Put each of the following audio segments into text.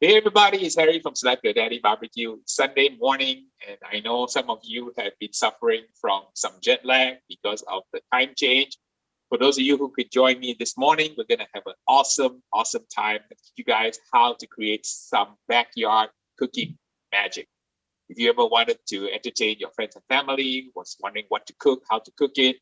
Hey everybody, it's Harry from Select Your Daddy Barbecue. It's Sunday morning, and I know some of you have been suffering from some jet lag because of the time change. For those of you who could join me this morning, we're gonna have an awesome time to teach you guys how to create some backyard cooking magic. If you ever wanted to entertain your friends and family, was wondering what to cook, how to cook it,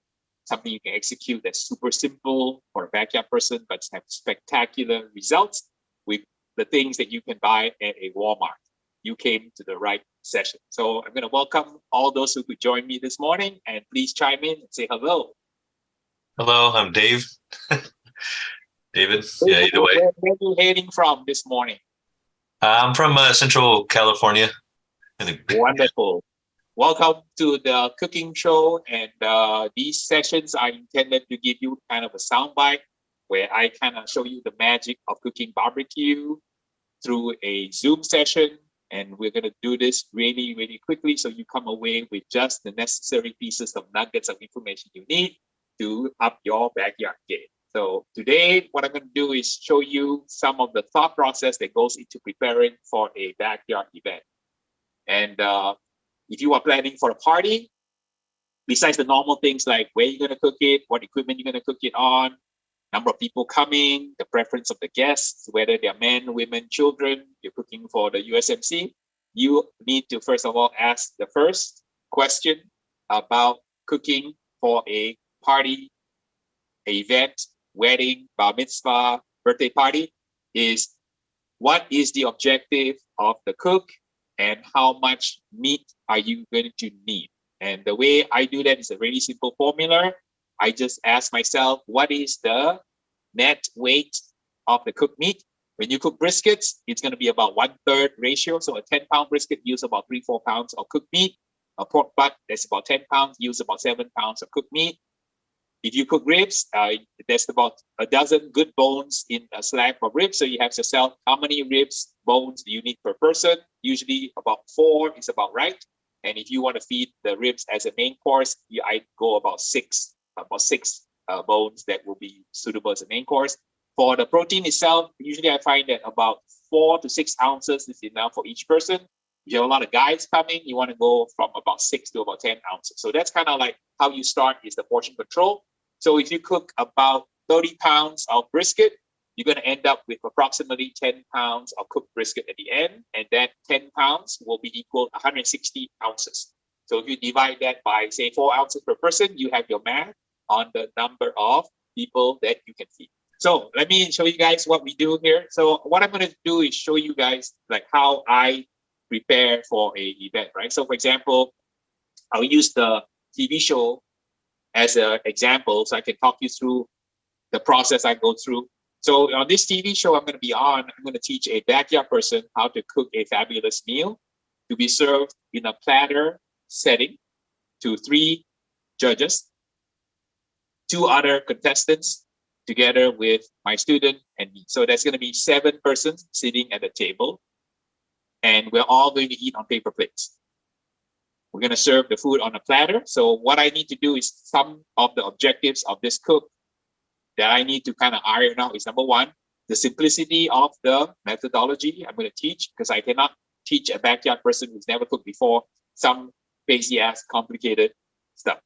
something you can execute that's super simple for a backyard person, but have spectacular results with the things that you can buy at a Walmart. You came to the right session. So I'm going to welcome all those who could join me this morning, and please chime in and say hello. Hello, I'm Dave. David, yeah, either way. Where are you hailing from this morning? I'm from Central California. Wonderful. Welcome to the cooking show, and these sessions are intended to give you kind of a soundbite where I kind of show you the magic of cooking barbecue through a Zoom session. And we're going to do this really quickly so you come away with just the necessary pieces of nuggets of information you need to up your backyard game. So today, what I'm going to do is show you some of the thought process that goes into preparing for a backyard event. And if you are planning for a party, besides the normal things like where you're going to cook it, what equipment you're going to cook it on, number of people coming, the preference of the guests, whether they're men, women, children, you're cooking for the USMC, you need to first of all ask the first question about cooking for a party, an event, wedding, bar mitzvah, birthday party, is what is the objective of the cook and how much meat are you going to need? And the way I do that is a really simple formula. I just ask myself, what is the net weight of the cooked meat? When you cook briskets, it's going to be about 1/3 ratio. So a 10-pound brisket uses about 3-4 pounds of cooked meat. A pork butt that's about 10 pounds use about 7 pounds of cooked meat. If you cook ribs, there's about a dozen good bones in a slab of ribs. So you have to yourself, how many ribs, bones do you need per person? Usually about 4 is about right. And if you want to feed the ribs as a main course, I go about six bones that will be suitable as a main course. For the protein itself, usually I find that about 4 to 6 ounces is enough for each person. If you have a lot of guys coming, you want to go from about 6 to about 10 ounces. So that's kind of like how you start is the portion control. So if you cook about 30 pounds of brisket, you're going to end up with approximately 10 pounds of cooked brisket at the end. And that 10 pounds will be equal to 160 ounces. So if you divide that by, say, 4 ounces per person, you have your math on the number of people that you can feed. So let me show you guys what we do here. So what I'm going to do is show you guys like how I prepare for a event, right? So for example, I'll use the TV show as an example so I can talk you through the process I go through. So on this TV show I'm going to be on, I'm going to teach a backyard person how to cook a fabulous meal to be served in a platter setting to 3 judges, 2 other contestants, together with my student and me. So that's going to be 7 persons sitting at the table, and we're all going to eat on paper plates. We're going to serve the food on a platter. So what I need to do is some of the objectives of this cook that I need to kind of iron out is number 1, the simplicity of the methodology I'm going to teach, because I cannot teach a backyard person who's never cooked before some crazy ass complicated stuff.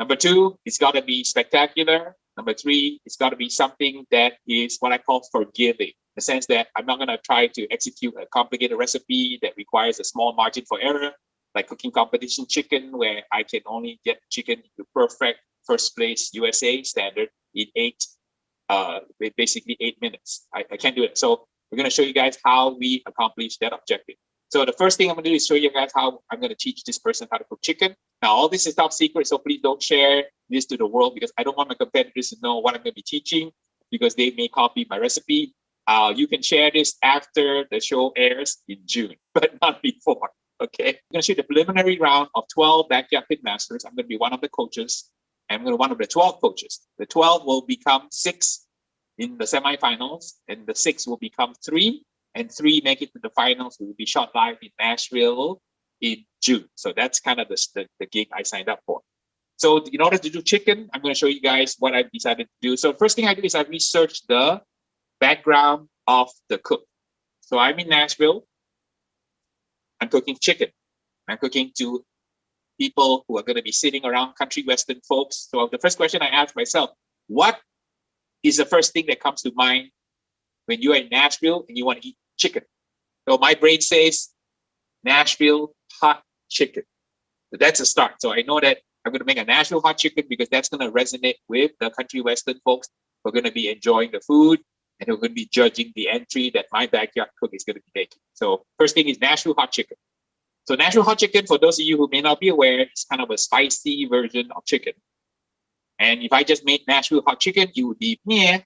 Number 2, it's got to be spectacular. Number 3, it's got to be something that is what I call forgiving, in the sense that I'm not going to try to execute a complicated recipe that requires a small margin for error, like cooking competition chicken, where I can only get chicken to perfect first place USA standard in basically 8 minutes. I can't do it. So we're going to show you guys how we accomplish that objective. So the first thing I'm going to do is show you guys how I'm going to teach this person how to cook chicken. Now, all this is top secret, so please don't share this to the world, because I don't want my competitors to know what I'm going to be teaching, because they may copy my recipe. You can share this after the show airs in June, but not before. Okay, I'm going to shoot the preliminary round of 12 backyard pitmasters. I'm going to be one of the coaches. I'm going to be one of the 12 coaches. The 12 will become 6 in the semifinals, and the 6 will become 3, and 3 make it to the finals. We will be shot live in Nashville in June. So that's kind of the gig I signed up for. So in order to do chicken, I'm going to show you guys what I've decided to do. So first thing I do is I research the background of the cook. So I'm in Nashville. I'm cooking chicken. I'm cooking to people who are going to be sitting around, country western folks. So the first question I ask myself, what is the first thing that comes to mind when you're in Nashville and you want to eat chicken? So my brain says Nashville hot chicken. So that's a start. So I know that I'm going to make a Nashville hot chicken because that's going to resonate with the country western folks who are going to be enjoying the food and who are going to be judging the entry that my backyard cook is going to be making. So first thing is Nashville hot chicken. So Nashville hot chicken, for those of you who may not be aware, is kind of a spicy version of chicken. And if I just made Nashville hot chicken, it would be meh.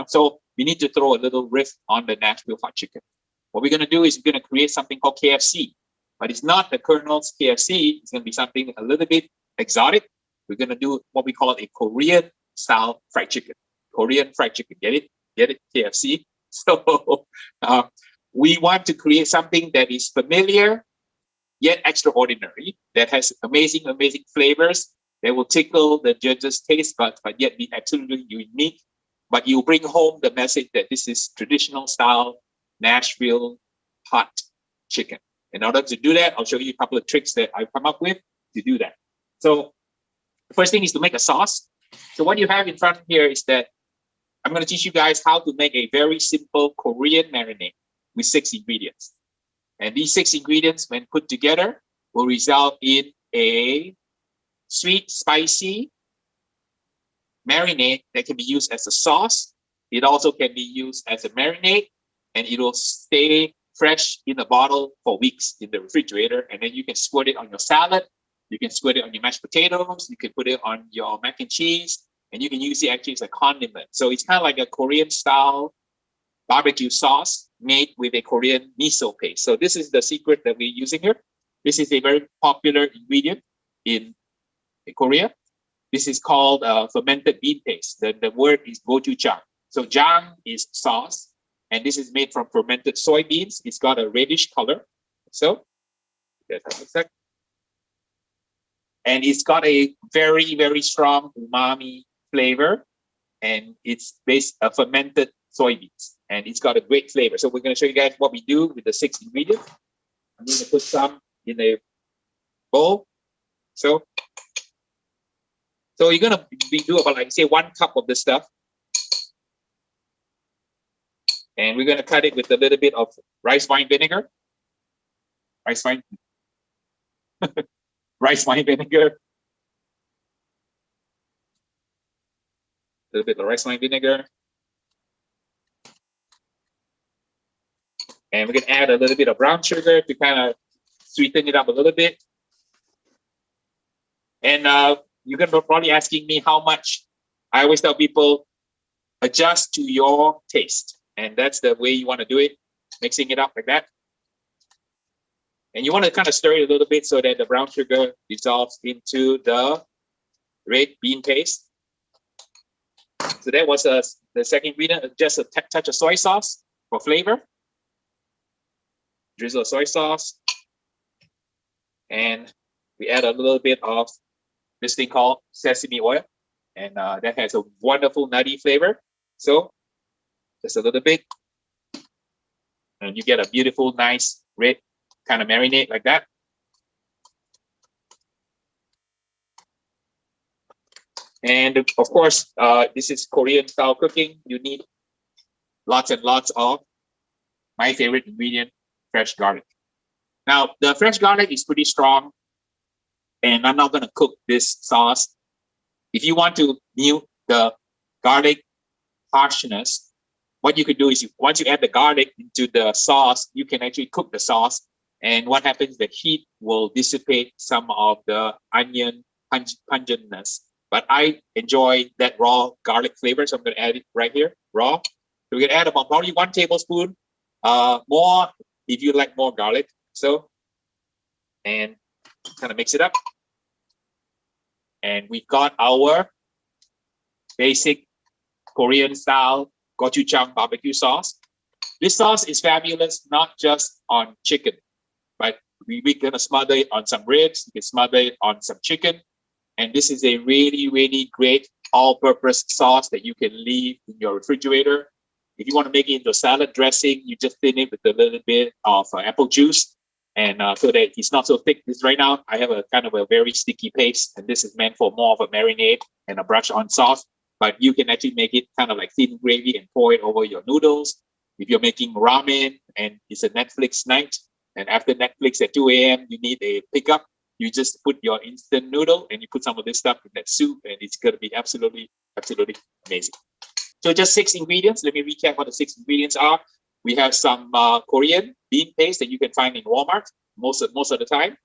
So we need to throw a little riff on the Nashville hot chicken. What we're going to do is we're going to create something called KFC, but it's not the Colonel's KFC. It's going to be something a little bit exotic. We're going to do what we call a Korean style fried chicken. Korean fried chicken. Get it? Get it? KFC. So we want to create something that is familiar yet extraordinary, that has amazing, amazing flavors that will tickle the judges' taste, but yet be absolutely unique. But you bring home the message that this is traditional style Nashville hot chicken. In order to do that, I'll show you a couple of tricks that I've come up with to do that. So the first thing is to make a sauce. So what you have in front here is that I'm going to teach you guys how to make a very simple Korean marinade with 6 ingredients. And these 6 ingredients, when put together, will result in a sweet, spicy marinade that can be used as a sauce. It also can be used as a marinade, and it will stay fresh in a bottle for weeks in the refrigerator. And then you can squirt it on your salad. You can squirt it on your mashed potatoes. You can put it on your mac and cheese, and you can use it actually as a condiment. So it's kind of like a Korean style barbecue sauce made with a Korean miso paste. So this is the secret that we're using here. This is a very popular ingredient in Korea. This is called fermented bean paste. The word is gochujang. So jang is sauce, and this is made from fermented soybeans. It's got a reddish color. So, and it's got a very, very strong umami flavor, and it's based on fermented soybeans, and it's got a great flavor. So we're going to show you guys what we do with the 6 ingredients. I'm going to put some in a bowl. So you're going to do about, like, say, 1 cup of the stuff. And we're going to cut it with a little bit of rice wine vinegar. Rice wine vinegar. A little bit of rice wine vinegar. And we're going to add a little bit of brown sugar to kind of sweeten it up a little bit. And you're going to be probably asking me how much. I always tell people, adjust to your taste. And that's the way you want to do it, mixing it up like that. And you want to kind of stir it a little bit so that the brown sugar dissolves into the red bean paste. So that was the second ingredient, just a touch of soy sauce for flavor. Drizzle of soy sauce. And we add a little bit of this thing called sesame oil. And that has a wonderful nutty flavor. So just a little bit. And you get a beautiful, nice red kind of marinade like that. And of course, this is Korean style cooking. You need lots and lots of my favorite ingredient, fresh garlic. Now, the fresh garlic is pretty strong, and I'm not going to cook this sauce. If you want to mute the garlic harshness, what you could do is once you add the garlic into the sauce, you can actually cook the sauce. And what happens, the heat will dissipate some of the onion pungentness. But I enjoy that raw garlic flavor, so I'm going to add it right here, raw. So we're going to add about probably 1 tablespoon, more if you like more garlic. So, and kind of mix it up. And we've got our basic Korean style gochujang barbecue sauce. This sauce is fabulous, not just on chicken, but we're going to smother it on some ribs. You can smother it on some chicken. And this is a really, really great all-purpose sauce that you can leave in your refrigerator. If you want to make it into a salad dressing, you just thin it with a little bit of apple juice, and so that it's not so thick. This right now, I have a kind of a very sticky paste, and this is meant for more of a marinade and a brush on sauce. But you can actually make it kind of like thin gravy and pour it over your noodles. If you're making ramen and it's a Netflix night, and after Netflix at 2 a.m., you need a pickup, you just put your instant noodle and you put some of this stuff in that soup, and it's going to be absolutely, absolutely amazing. So just 6 ingredients. Let me recap what the 6 ingredients are. We have some Korean bean paste that you can find in Walmart most of the time.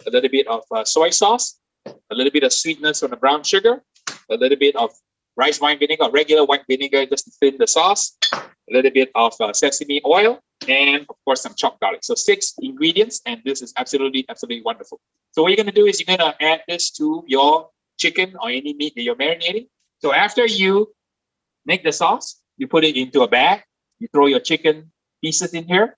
A little bit of soy sauce, a little bit of sweetness from the brown sugar, a little bit of rice wine vinegar, regular white vinegar just to thin the sauce, a little bit of sesame oil, and of course some chopped garlic. So 6 ingredients, and this is absolutely, absolutely wonderful. So what you're going to do is you're going to add this to your chicken or any meat that you're marinating. So after you make the sauce, you put it into a bag, you throw your chicken pieces in here,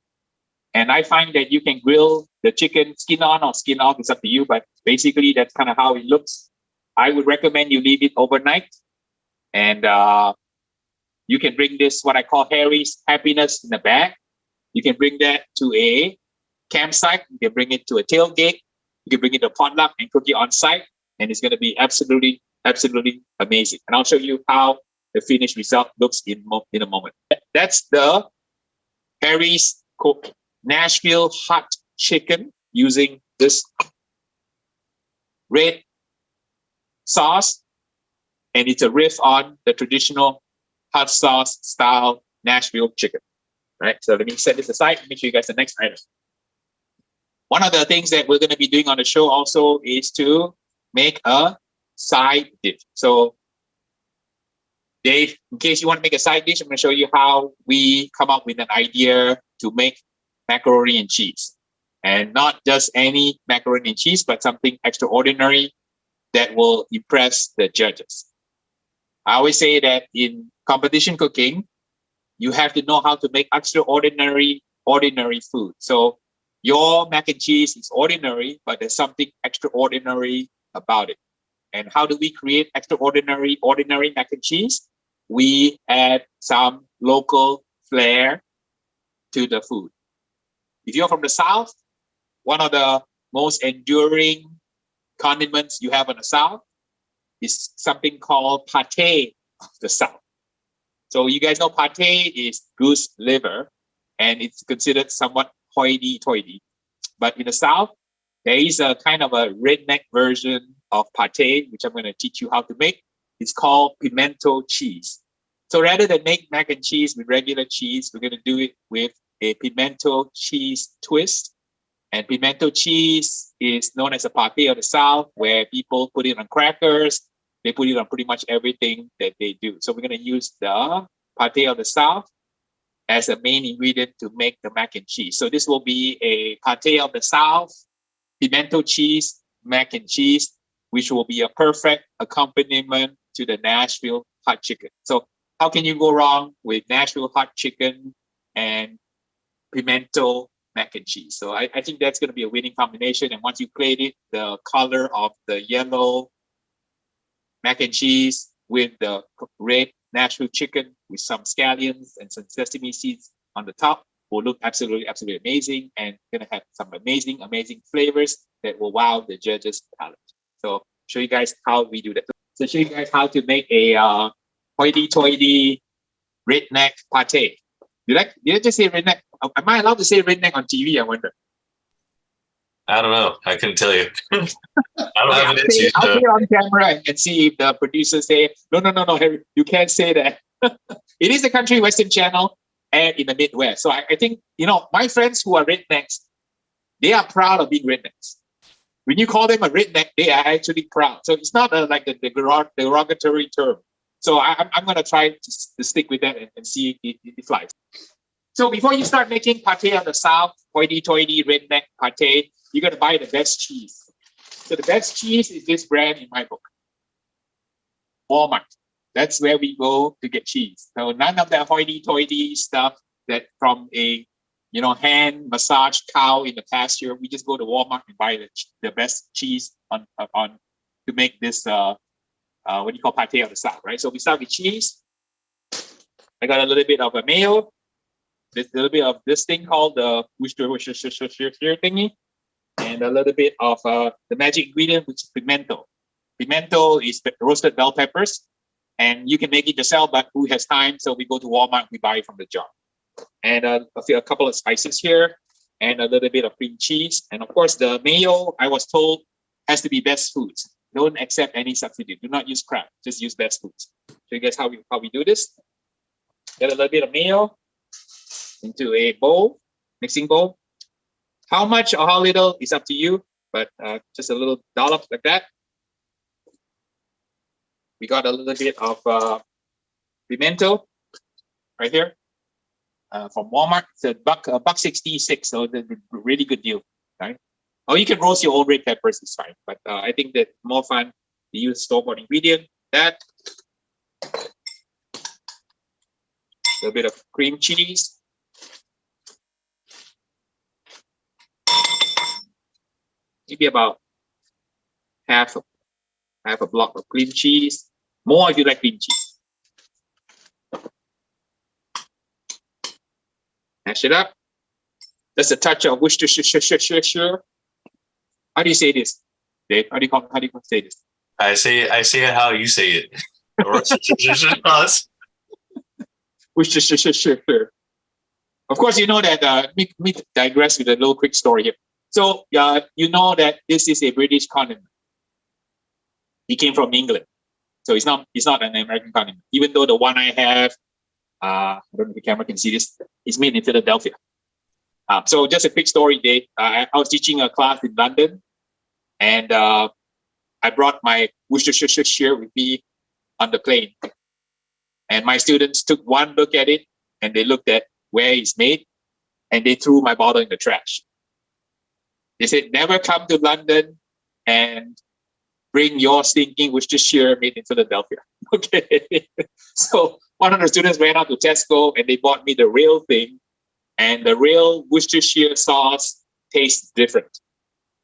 and I find that you can grill the chicken skin on or skin off, it's up to you, but basically that's kind of how it looks. I would recommend you leave it overnight, and you can bring this, what I call Harry's happiness in a bag. You can bring that to a campsite, you can bring it to a tailgate, you can bring it to a potluck and cook it on site, and it's going to be absolutely, absolutely amazing. And I'll show you how the finished result looks in a moment. That's the Harry's cooked Nashville hot chicken using this red sauce, and it's a riff on the traditional hot sauce style Nashville chicken. Right. So let me set this aside and make sure you guys the next item. One of the things that we're going to be doing on the show also is to make a side dish. So Dave, in case you want to make a side dish, I'm going to show you how we come up with an idea to make macaroni and cheese. And not just any macaroni and cheese, but something extraordinary that will impress the judges. I always say that in competition cooking, you have to know how to make ordinary food. So your mac and cheese is ordinary, but there's something extraordinary about it. And how do we create ordinary mac and cheese? We add some local flair to the food. If you're from the South, one of the most enduring condiments you have in the South is something called pate of the South. So you guys know pate is goose liver, and it's considered somewhat hoity-toity. But in the South, there is a kind of a redneck version of pate, which I'm going to teach you how to make. It's called pimento cheese. So rather than make mac and cheese with regular cheese, we're going to do it with a pimento cheese twist. And pimento cheese is known as a pate of the South, where people put it on crackers. They put it on pretty much everything that they do. So we're going to use the pate of the South as a main ingredient to make the mac and cheese. So this will be a pate of the South, pimento cheese, mac and cheese, which will be a perfect accompaniment to the Nashville hot chicken. So how can you go wrong with Nashville hot chicken and pimento mac and cheese? So I think that's going to be a winning combination. And once you plate it, the color of the yellow mac and cheese with the red Nashville chicken with some scallions and some sesame seeds on the top will look absolutely, absolutely amazing, and going to have some amazing, amazing flavors that will wow the judges' palate. So show you guys how we do that. So show you guys how to make a hoity-toity redneck pate. Did I just say redneck? Am I allowed to say redneck on TV? I wonder. I don't know. I couldn't tell you. I don't have an issue. I'll say it on camera and see if the producers say, no, Harry, you can't say that. It is a country western channel and in the Midwest. So I think, my friends who are rednecks, they are proud of being rednecks. When you call them a redneck, they are actually proud. So it's not like the derogatory term. So I'm going to try to stick with that and see if it flies. So before you start making pate of the South, hoity-toity redneck pate, you got to buy the best cheese. So the best cheese is this brand in my book, Walmart. That's where we go to get cheese. So none of that hoity-toity stuff that from a hand massaged cow in the pasture. We just go to Walmart and buy the best cheese on to make this what do you call pate of the South, right? So we start with cheese. I got a little bit of a mayo, this little bit of this thing called the Worcestershire thingy, and a little bit of the magic ingredient, which is pimento. Pimento is roasted bell peppers, and you can make it yourself, but who has time? So we go to Walmart, we buy it from the jar. And a couple of spices here, and a little bit of cream cheese. And of course, the mayo, I was told, has to be best foods. Don't accept any substitute. Do not use crap. Just use best foods. Show you guys how we do this. Get a little bit of mayo into a bowl, mixing bowl. How much or how little is up to you, but just a little dollop like that. We got a little bit of pimento right here from Walmart. It's a buck 66, so the really good deal, right? Or you can roast your own red peppers, it's fine. But I think that more fun to use store-bought ingredient. That, a little bit of cream cheese. Maybe about half a block of cream cheese. More if you like cream cheese. Mash it up. Just a touch of Worcestershire. How do you say this, Dave? How do you say this? I say it how you say it. Worcestershire. Of course, you know that. Let me digress with a little quick story here. So you know that this is a British condiment. He came from England, so it's not an American condiment. Even though the one I have, I don't know if the camera can see this, is made in Philadelphia. So just a quick story, Dave. I was teaching a class in London, and I brought my Worcestershire with me on the plane. And my students took one look at it, and they looked at where it's made, and they threw my bottle in the trash. They said, never come to London and bring your stinking Worcestershire made in Philadelphia. Okay. So one of the students ran out to Tesco, and they bought me the real thing. And the real Worcestershire sauce tastes different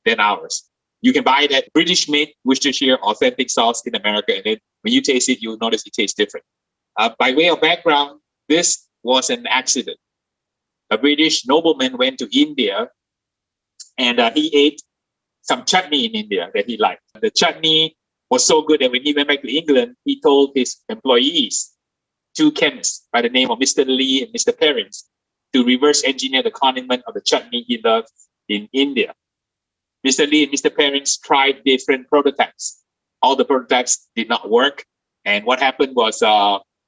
than ours. You can buy that British-made Worcestershire authentic sauce in America, and then when you taste it, you'll notice it tastes different. By way of background, this was an accident. A British nobleman went to India, and he ate some chutney in India that he liked. The chutney was so good that when he went back to England, he told his employees, two chemists by the name of Mr. Lee and Mr. Perrins, to reverse engineer the condiment of the chutney he loved in India. Mr. Lee and Mr. Perrins tried different prototypes. All the prototypes did not work. And what happened was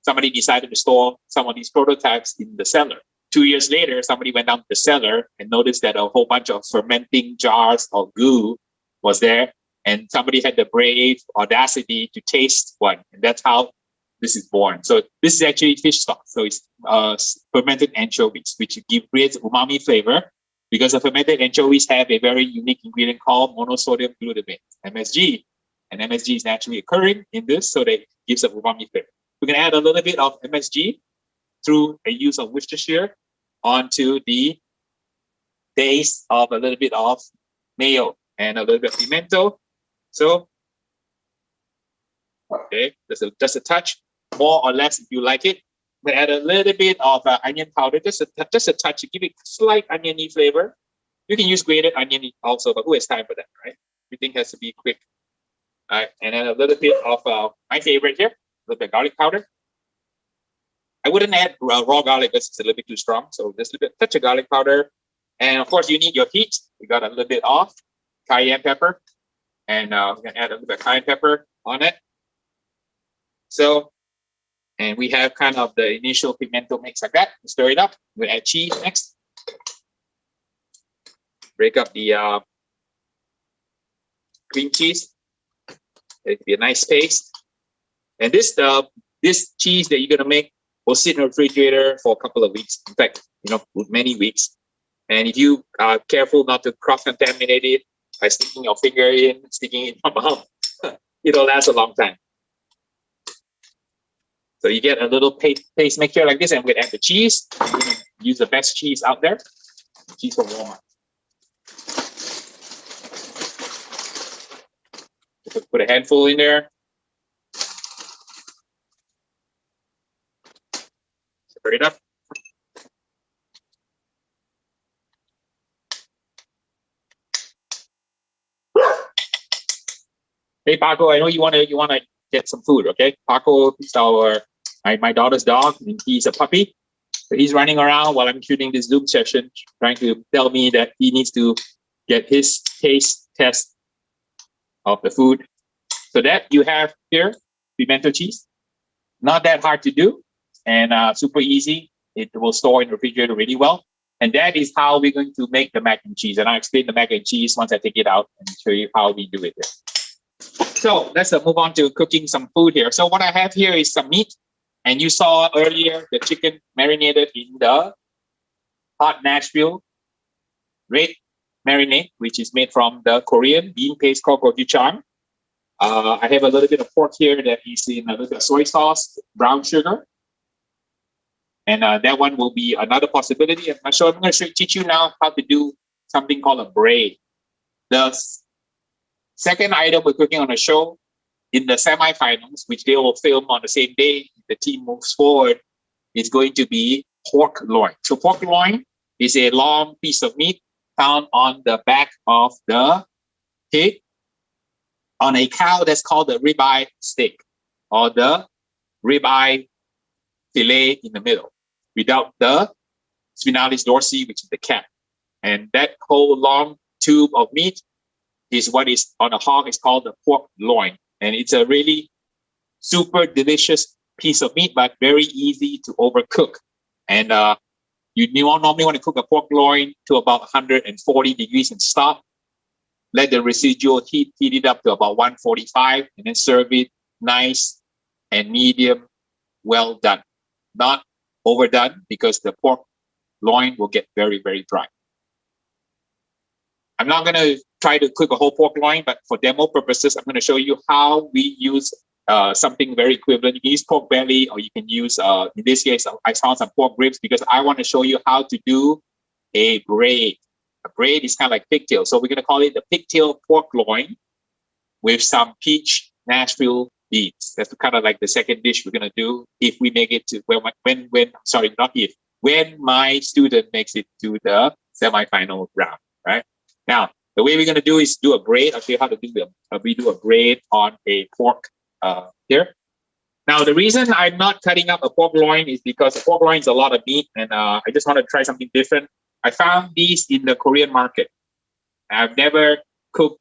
somebody decided to store some of these prototypes in the cellar. 2 years later, somebody went down to the cellar and noticed that a whole bunch of fermenting jars of goo was there. And somebody had the brave audacity to taste one. And that's how this is born. So this is actually fish sauce. So it's fermented anchovies, which creates umami flavor, because the fermented anchovies have a very unique ingredient called monosodium glutamate, MSG. And MSG is naturally occurring in this, so that gives a umami flavor. We can add a little bit of MSG through a use of Worcestershire onto the taste of a little bit of mayo and a little bit of pimento. So, okay, just a touch, more or less if you like it. We add a little bit of onion powder, just a touch to give it slight oniony flavor. You can use grated onion also, but who has time for that, right? Everything has to be quick. All right, and then a little bit of my favorite here, a little bit of garlic powder. I wouldn't add raw garlic because it's a little bit too strong. So just a little bit, touch of garlic powder. And of course, you need your heat. We got a little bit of cayenne pepper. And we're going to add a little bit of cayenne pepper on it. So, and we have kind of the initial pimento mix like that. Stir it up. We'll add cheese next. Break up the cream cheese. It'll be a nice paste. And this cheese that you're going to make will sit in the refrigerator for a couple of weeks. In fact, many weeks. And if you are careful not to cross-contaminate it by sticking your finger in, sticking it in your mouth, it'll last a long time. So you get a little paste mixture like this, and we'll add the cheese. We're going to use the best cheese out there, cheese from Walmart. Put a handful in there. Stir it up. Hey Paco, I know you wanna get some food, okay? Paco is my daughter's dog, and he's a puppy. So he's running around while I'm shooting this Zoom session, trying to tell me that he needs to get his taste test of the food. So that you have here, pimento cheese. Not that hard to do, and super easy. It will store in the refrigerator really well. And that is how we're going to make the mac and cheese. And I'll explain the mac and cheese once I take it out and show you how we do it here. So let's move on to cooking some food here. So what I have here is some meat. And you saw earlier the chicken marinated in the hot Nashville red marinade, which is made from the Korean bean paste called gochujang. I have a little bit of pork here that is in a little bit of soy sauce, brown sugar. And that one will be another possibility. I'm going to teach you now how to do something called a braid. The second item we're cooking on the show in the semifinals, which they will film on the same day, the team moves forward, is going to be pork loin. So pork loin is a long piece of meat found on the back of the pig on a cow that's called the ribeye steak, or the ribeye fillet in the middle, without the spinalis dorsi, which is the cap. And that whole long tube of meat is what is on a hog is called the pork loin. And it's a really super delicious piece of meat, but very easy to overcook. And you normally want to cook a pork loin to about 140 degrees and stop. Let the residual heat it up to about 145, and then serve it nice and medium, well done. Not overdone, because the pork loin will get very, very dry. I'm not going to try to cook a whole pork loin, but for demo purposes, I'm going to show you how we use something very equivalent. You can use pork belly, or you can use, in this case, I found some pork ribs, because I want to show you how to do a braid. A braid is kind of like pigtail. So we're going to call it the pigtail pork loin with some peach Nashville beans. That's kind of like the second dish we're going to do if we make it to when my student makes it to the semifinal round, right? Now, the way we're going to do is do a braid. I'll show you how to do them. We do a braid on a pork here. Now, the reason I'm not cutting up a pork loin is because the pork loin is a lot of meat, and I just want to try something different. I found these in the Korean market. I've never cooked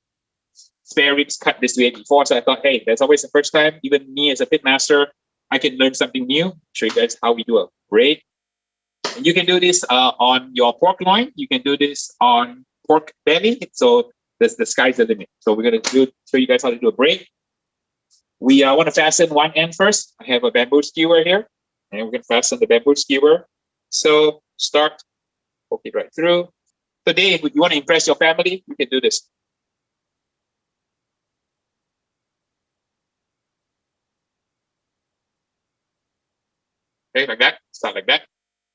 spare ribs cut this way before, so I thought, hey, that's always the first time. Even me as a pitmaster, I can learn something new. Show you guys how we do a braid. And you can do this on your pork loin. You can do this on pork belly. So the sky's the limit. So we're going to show you guys how to do a braid. We want to fasten one end first. I have a bamboo skewer here, and we're going to fasten the bamboo skewer. So start. Poke it right through. Today, if you want to impress your family, you can do this. Okay, like that. Start like that.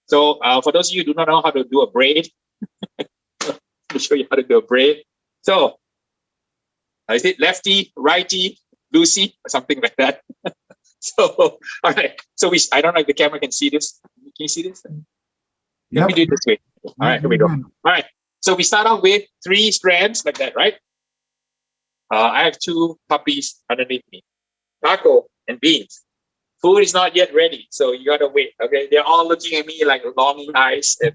So for those of you who do not know how to do a braid, let me show you how to do a braid. So is it lefty, righty, loosey, or something like that? So, all right. So I don't know if the camera can see this. Can you see this? Let me do it this way. All right, here we go. All right. So we start off with 3 strands like that, right? I have 2 puppies underneath me, Taco and Beans. Food is not yet ready, so you gotta wait. Okay, they're all looking at me like longing eyes and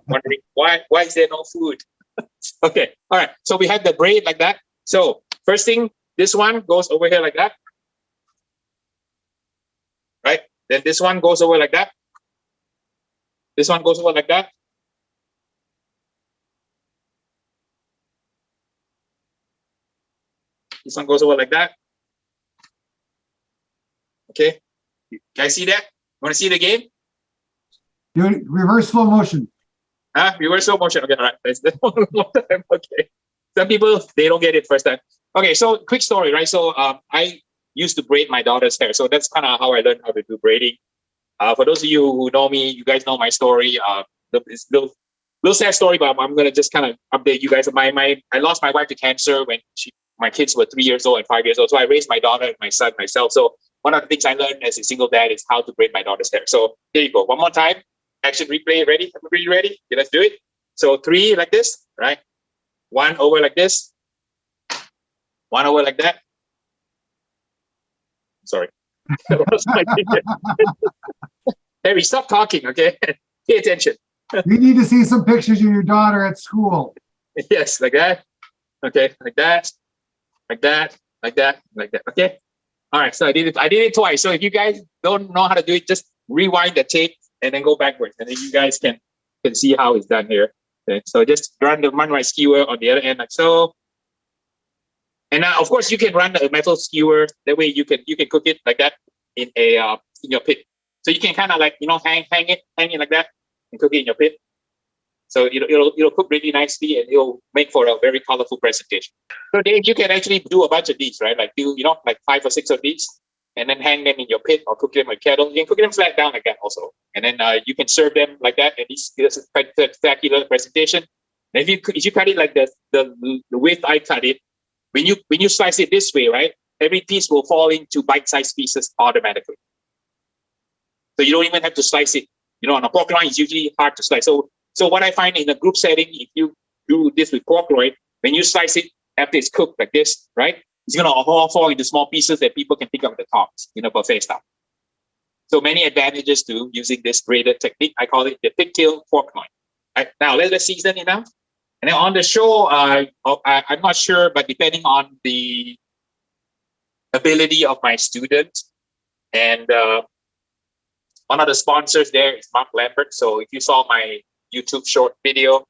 wondering why is there no food? Okay, all right. So we have the braid like that. So first thing, this one goes over here like that, right? Then this one goes over like that. This one goes over like that. This one goes over like that. Okay. Can I see that? Want to see it again? Do it reverse slow motion. Reverse slow motion. Okay, all right. That's one time. Okay. Some people, they don't get it first time. Okay, so quick story, right? So I used to braid my daughter's hair. So that's kind of how I learned how to do braiding. For those of you who know me, you guys know my story. It's a little sad story, but I'm going to just kind of update you guys. I lost my wife to cancer when my kids were 3 years old and 5 years old. So I raised my daughter and my son myself. So one of the things I learned as a single dad is how to braid my daughter's hair. So there you go. One more time. Action replay. Ready? Everybody ready? Okay, let's do it. So 3 like this, right? 1 over like this. 1 over like that. Sorry. Harry, stop talking, okay? Pay attention. We need to see some pictures of your daughter at school. Yes, like that. Okay, like that, like that, like that, like that. Okay. All right. So I did it twice. So if you guys don't know how to do it, just rewind the tape and then go backwards, and then you guys can see how it's done here. Okay. So just run my skewer on the other end like so. And now, of course, you can run a metal skewer. That way, you can cook it like that in your pit. So you can kind of like hang it like that and cook it in your pit. So it'll cook really nicely and it'll make for a very colorful presentation. So Dave, you can actually do a bunch of these, right? Like do like 5 or 6 of these, and then hang them in your pit or cook them in a kettle. You can cook them flat down like that also, and then you can serve them like that. And this is a spectacular presentation. And if you cut it like the width I cut it, when you slice it this way, right? Every piece will fall into bite-sized pieces automatically. So you don't even have to slice it. On a pork loin, it's usually hard to slice. So what I find in a group setting, if you do this with pork loin, when you slice it after it's cooked like this, right? It's gonna all fall into small pieces that people can pick up the tops, buffet style. So many advantages to using this braided technique. I call it the pigtail pork loin. Right, now let's season it now. And then on the show, I'm not sure, but depending on the ability of my students, and one of the sponsors there is Mark Lambert. So if you saw my YouTube short video,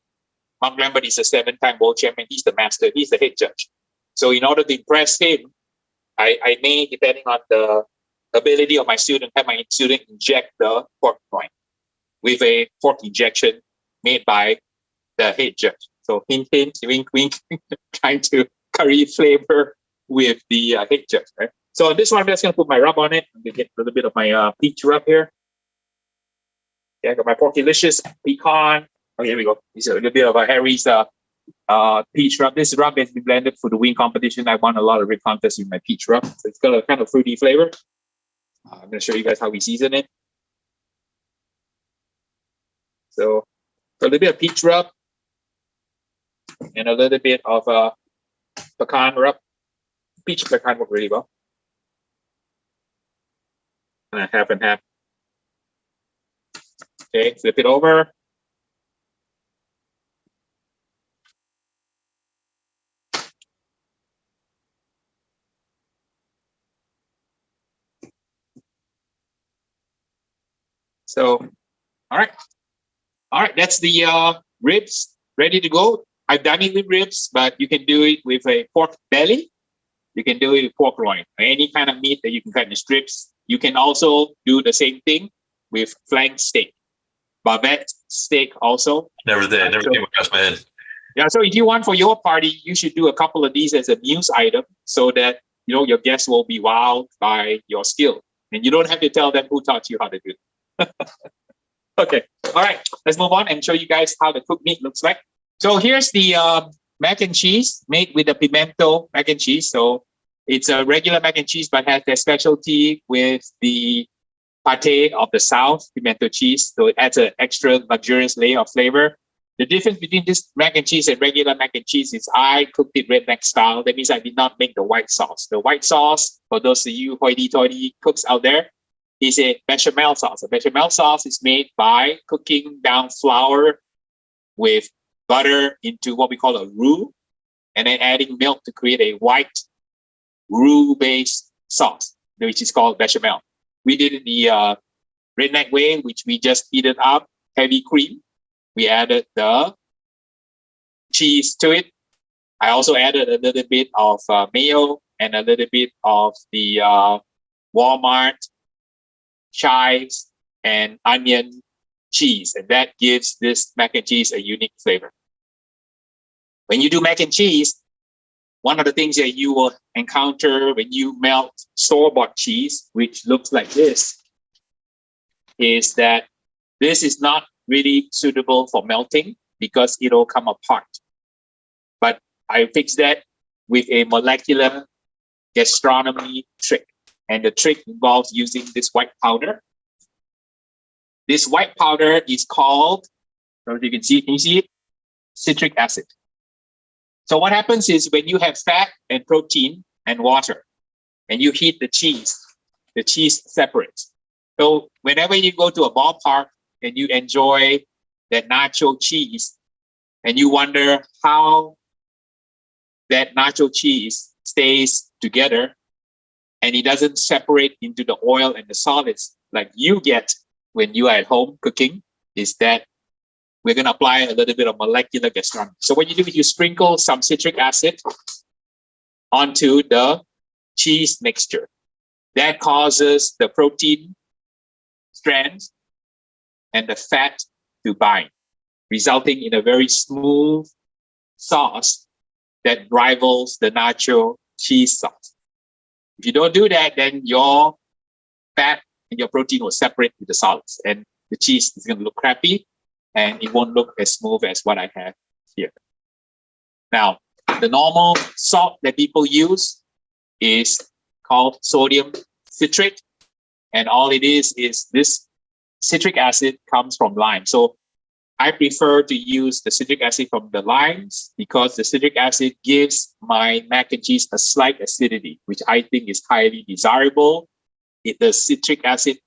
Mark Lambert is a 7-time world champion. He's the master. He's the head judge. So in order to impress him, I may, depending on the ability of my student, have my student inject the pork loin with a pork injection made by the head judge. So hint, hint, wink, wink, trying to curry flavor with the head judge, right? So this one, I'm just going to put my rub on it. I'm going to get a little bit of my peach rub here. Yeah, I got my Porkylicious pecan. Oh, here we go. This is a little bit of a Harry's peach rub. This rub has been blended for the wing competition. I won a lot of rib contests with my peach rub. So it's got a kind of fruity flavor. I'm going to show you guys how we season it. So a little bit of peach rub and a little bit of pecan rub. Peach pecan work really well. And half and half. Okay, flip it over. So, all right, that's the ribs ready to go. I've done it with ribs, but you can do it with a pork belly. You can do it with pork loin, any kind of meat that you can cut in strips. You can also do the same thing with flank steak, barbette steak also. Never came across my head. Yeah, so if you want for your party, you should do a couple of these as a news item so that your guests will be wowed by your skill, and you don't have to tell them who taught you how to do it. Okay, all right, let's move on and show you guys how the cooked meat looks like. So here's the mac and cheese made with the pimento mac and cheese. So it's a regular mac and cheese, but has their specialty with the pate of the South, pimento cheese. So it adds an extra luxurious layer of flavor. The difference between this mac and cheese and regular mac and cheese is I cooked it redneck style. That means I did not make the white sauce. The white sauce, for those of you hoity-toity cooks out there, is a bechamel sauce. A bechamel sauce is made by cooking down flour with butter into what we call a roux, and then adding milk to create a white roux-based sauce, which is called bechamel. We did it the redneck way, which we just heated up heavy cream. We added the cheese to it. I also added a little bit of mayo and a little bit of the Walmart chives and onion cheese, and that gives this mac and cheese a unique flavor. When you do mac and cheese, one of the things that you will encounter when you melt store-bought cheese, which looks like this, is that this is not really suitable for melting because it'll come apart. But I fixed that with a molecular gastronomy trick. And the trick involves using this white powder. This white powder is called, so you can see it? Citric acid. So what happens is when you have fat and protein and water, and you heat the cheese separates. So whenever you go to a ballpark and you enjoy that nacho cheese, and you wonder how that nacho cheese stays together and it doesn't separate into the oil and the solids like you get when you are at home cooking, is that we're going to apply a little bit of molecular gastronomy. So what you do is you sprinkle some citric acid onto the cheese mixture. That causes the protein strands and the fat to bind, resulting in a very smooth sauce that rivals the nacho cheese sauce. If you don't do that, then your fat and your protein will separate with the solids, and the cheese is going to look crappy and it won't look as smooth as what I have here. Now, the normal salt that people use is called sodium citrate, and all it is this citric acid comes from lime. So I prefer to use the citric acid from the limes because the citric acid gives my mac and cheese a slight acidity, which I think is highly desirable. The citric acid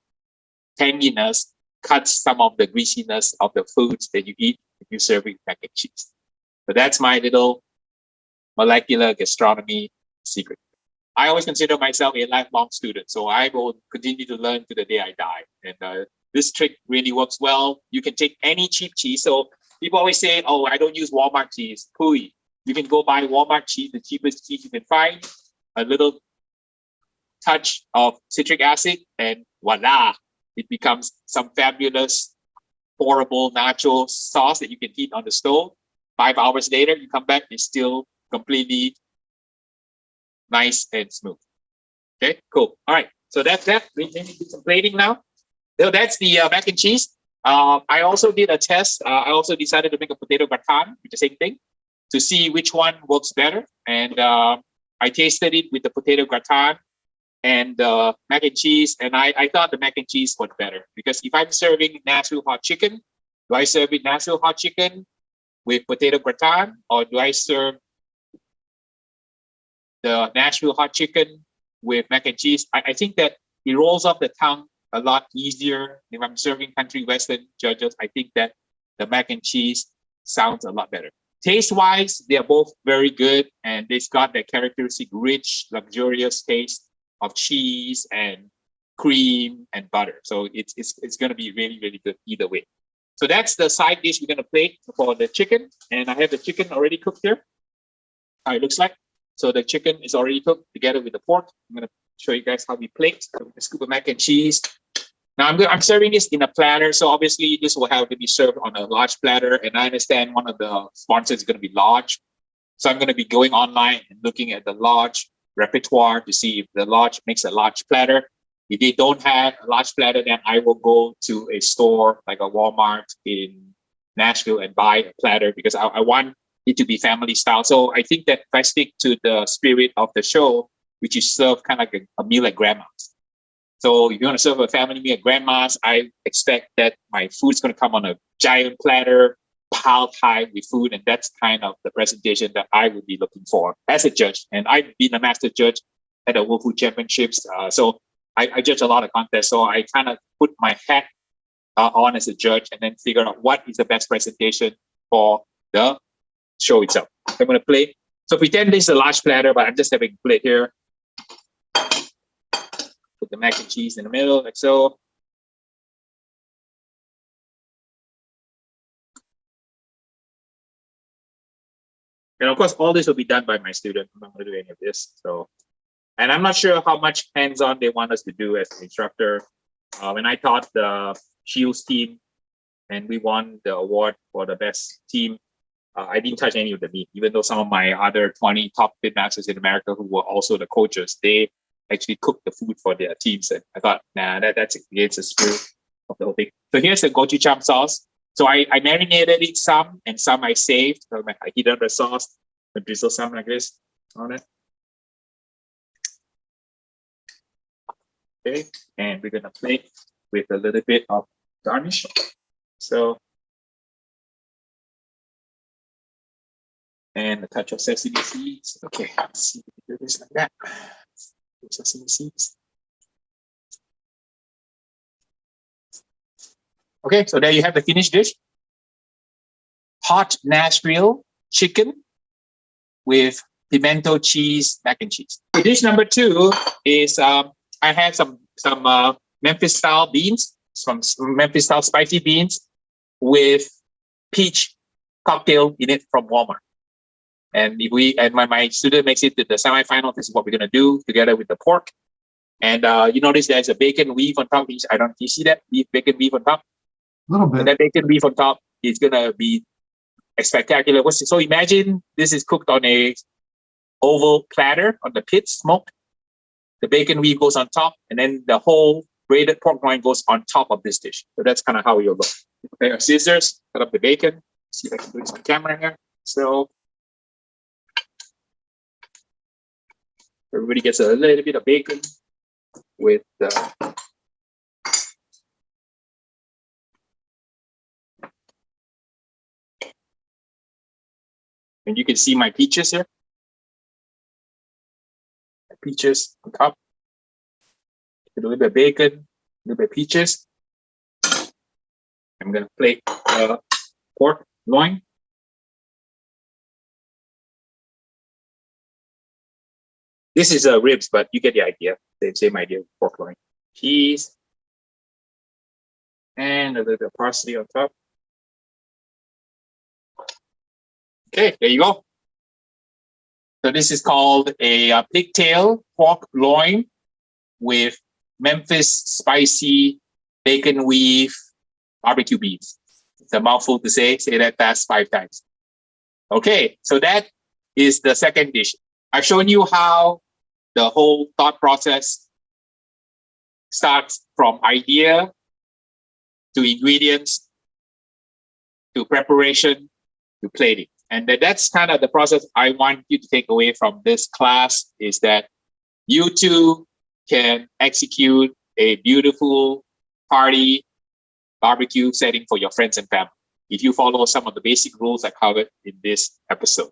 tanginess cuts some of the greasiness of the foods that you eat if you're serving mac and cheese. So that's my little molecular gastronomy secret. I always consider myself a lifelong student, so I will continue to learn to the day I die. And this trick really works well. You can take any cheap cheese. So people always say, oh, I don't use Walmart cheese. Pooey. You can go buy Walmart cheese, the cheapest cheese you can find, a little touch of citric acid, and voila, it becomes some fabulous, horrible nacho sauce that you can heat on the stove. 5 hours later, you come back, it's still completely nice and smooth. Okay, cool. All right, so that's that. Let me do some plating now. So that's the mac and cheese. I also did a test. I also decided to make a potato gratin with the same thing to see which one works better. And I tasted it with the potato gratin and mac and cheese. And I thought the mac and cheese was better because if I'm serving Nashville hot chicken, do I serve it Nashville hot chicken with potato gratin, or do I serve the Nashville hot chicken with mac and cheese? I think that it rolls off the tongue a lot easier. If I'm serving country western judges, I think that the mac and cheese sounds a lot better. Taste-wise, they're both very good, and they've got that characteristic rich, luxurious taste of cheese and cream and butter. So it's going to be really, really good either way. So that's the side dish we're going to plate for the chicken. And I have the chicken already cooked here. How it looks like. So the chicken is already cooked together with the pork. I'm going to show you guys how we plate. So a scoop of mac and cheese. Now I'm serving this in a platter. So obviously this will have to be served on a large platter. And I understand one of the sponsors is going to be large. So I'm going to be going online and looking at the large repertoire to see if the large makes a large platter. If they don't have a large platter, then I will go to a store like a Walmart in Nashville and buy a platter because I want it to be family style. So I think that if I stick to the spirit of the show, which is serve kind of like a meal at grandma's. So if you want to serve a family meal at grandma's, I expect that my food's going to come on a giant platter, piled high with food. And that's kind of the presentation that I would be looking for as a judge. And I've been a master judge at the World Food Championships. So I judge a lot of contests. So I kind of put my hat on as a judge and then figure out what is the best presentation for the show itself. I'm going to plate. So pretend this is a large platter, but I'm just having a plate here. Put the mac and cheese in the middle, like so. And of course, all this will be done by my student. I'm not going to do any of this. So, and I'm not sure how much hands-on they want us to do as an instructor. When I taught the Shields team and we won the award for the best team, I didn't touch any of the meat, even though some of my other 20 top pitmasters in America who were also the coaches, they actually cooked the food for their teams. And I thought, nah, that's against the spirit of the whole thing. So here's the gochujang sauce. So I marinated it some, and some I saved. So I heat up the sauce, I drizzle some like this on it. Okay, and we're gonna plate with a little bit of garnish. So, and a touch of sesame seeds. Okay, let's see if we can do this like that. Sesame seeds. Okay, so there you have the finished dish. Hot Nashville chicken with pimento cheese, mac and cheese. Dish number 2 is I had some Memphis style beans, some Memphis style spicy beans with peach cocktail in it from Walmart. And my student makes it to the semifinal. This is what we're gonna do together with the pork. And you notice there's a bacon weave on top. I don't. You see that bacon weave on top? A little bit. So that bacon weave on top is gonna be spectacular. So imagine this is cooked on a oval platter on the pit smoke. The bacon weave goes on top, and then the whole grated pork loin goes on top of this dish. So that's kind of how you'll look. Okay, our scissors, cut up the bacon. See if I can do this on camera here. So everybody gets a little bit of bacon with the and you can see my peaches here. Peaches on top. A little bit of bacon, a little bit of peaches. I'm gonna plate pork loin. This is ribs, but you get the idea. Same idea, pork loin. Cheese. And a little bit of parsley on top. Okay, there you go. So this is called a pigtail pork loin with Memphis spicy bacon weave barbecue beans. It's a mouthful to say. Say that fast 5 times. Okay, so that is the second dish. I've shown you how the whole thought process starts from idea to ingredients to preparation to plating. And that's kind of the process I want you to take away from this class, is that you too can execute a beautiful party barbecue setting for your friends and family if you follow some of the basic rules I covered in this episode.